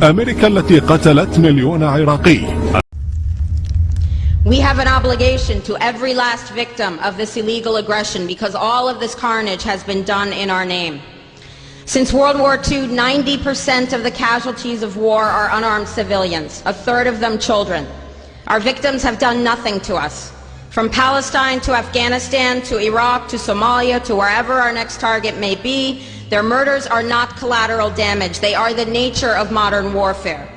أمريكا التي قتلت مليون عراقي. We have an obligation to every last victim of this illegal aggression because all of this carnage has been done in our name. Since World War II, 90% of the casualties of war are unarmed civilians, a third of them children. Our victims have done nothing to us. From Palestine to Afghanistan to Iraq to Somalia to wherever our next target may be, their murders are not collateral damage. They are the nature of modern warfare.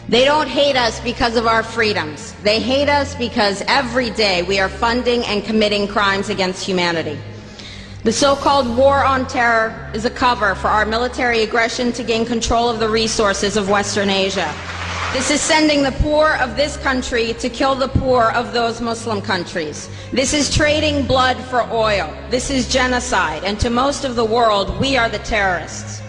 They don't hate us because of our freedoms. They hate us because every day we are funding and committing crimes against humanity. The so-called war on terror is a cover for our military aggression to gain control of the resources of Western Asia. This is sending the poor of this country to kill the poor of those Muslim countries. This is trading blood for oil. This is genocide, and to most of the world, we are the terrorists.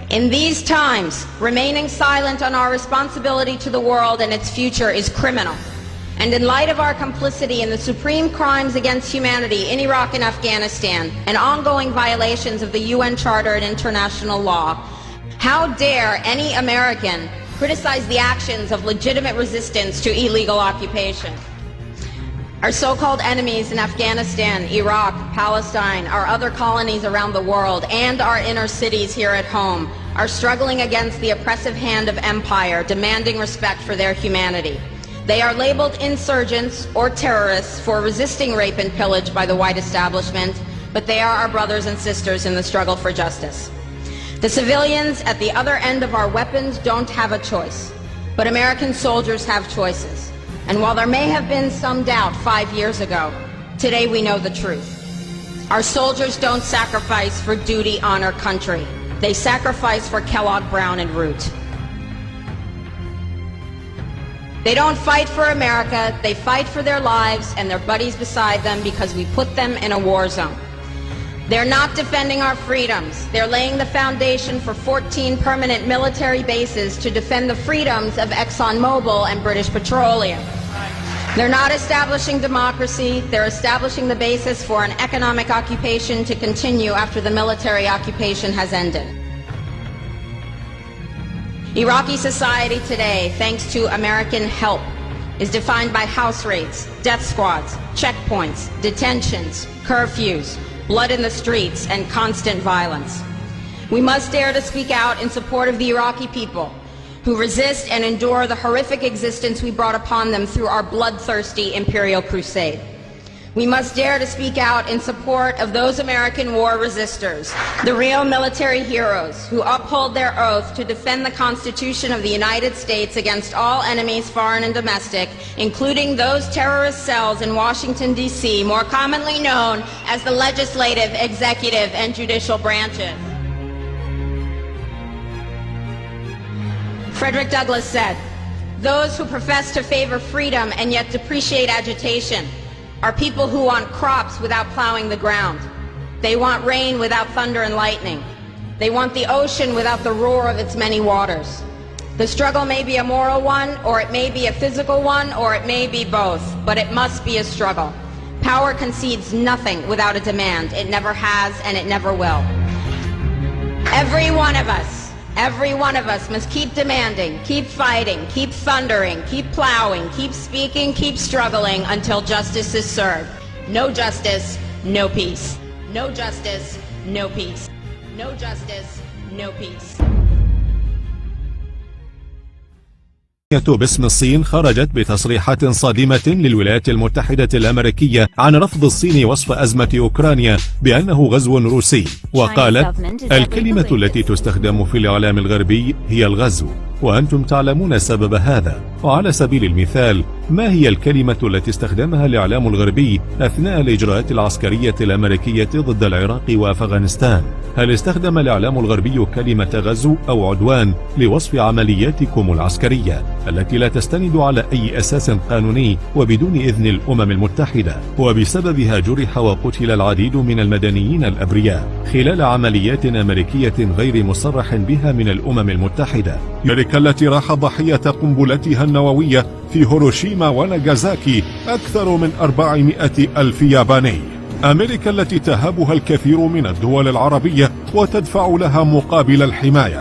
In these times, remaining silent on our responsibility to the world and its future is criminal. And in light of our complicity in the supreme crimes against humanity in Iraq and Afghanistan and ongoing violations of the UN Charter and international law, how dare any American criticize the actions of legitimate resistance to illegal occupation? Our so-called enemies in Afghanistan, Iraq, Palestine, our other colonies around the world, and our inner cities here at home are struggling against the oppressive hand of empire, demanding respect for their humanity. They are labeled insurgents or terrorists for resisting rape and pillage by the white establishment, but they are our brothers and sisters in the struggle for justice. The civilians at the other end of our weapons don't have a choice, but American soldiers have choices. And while there may have been some doubt 5 years ago, today we know the truth. Our soldiers don't sacrifice for duty, honor, country. They sacrifice for Kellogg, Brown, and Root. They don't fight for America, they fight for their lives and their buddies beside them because we put them in a war zone. They're not defending our freedoms. They're laying the foundation for 14 permanent military bases to defend the freedoms of ExxonMobil and British Petroleum. They're not establishing democracy. They're establishing the basis for an economic occupation to continue after the military occupation has ended. Iraqi society today, thanks to American help, is defined by house raids, death squads, checkpoints, detentions, curfews, blood in the streets, and constant violence. We must dare to speak out in support of the Iraqi people who resist and endure the horrific existence we brought upon them through our bloodthirsty imperial crusade. We must dare to speak out in support of those American war resistors, the real military heroes who uphold their oath to defend the Constitution of the United States against all enemies, foreign and domestic, including those terrorist cells in Washington, D.C., more commonly known as the legislative, executive, and judicial branches. Frederick Douglass said, "Those who profess to favor freedom and yet depreciate agitation are people who want crops without plowing the ground. They want rain without thunder and lightning. They want the ocean without the roar of its many waters. The struggle may be a moral one, or it may be a physical one, or it may be both, but it must be a struggle. Power concedes nothing without a demand. It never has, and it never will. Every one of us must keep demanding, keep fighting, keep thundering, keep plowing, keep speaking, keep struggling until justice is served. No justice, no peace. No justice, no peace. No justice, no peace." باسم الصين خرجت بتصريحات صادمة للولايات المتحدة الأمريكية عن رفض الصين وصف أزمة أوكرانيا بأنه غزو روسي، وقالت: الكلمة التي تستخدم في الإعلام الغربي هي الغزو، وأنتم تعلمون سبب هذا. وعلى سبيل المثال، ما هي الكلمة التي استخدمها الإعلام الغربي أثناء الإجراءات العسكرية الأمريكية ضد العراق وأفغانستان؟ هل استخدم الإعلام الغربي كلمة غزو أو عدوان لوصف عملياتكم العسكرية التي لا تستند على أي أساس قانوني وبدون إذن الأمم المتحدة، وبسببها جرح وقتل العديد من المدنيين الأبرياء خلال عمليات أمريكية غير مصرح بها من الأمم المتحدة؟ أمريكا التي راح ضحية قنبلتها النووية في هيروشيما وناغازاكي أكثر من 400,000 ياباني. أمريكا التي تهابها الكثير من الدول العربية وتدفع لها مقابل الحماية.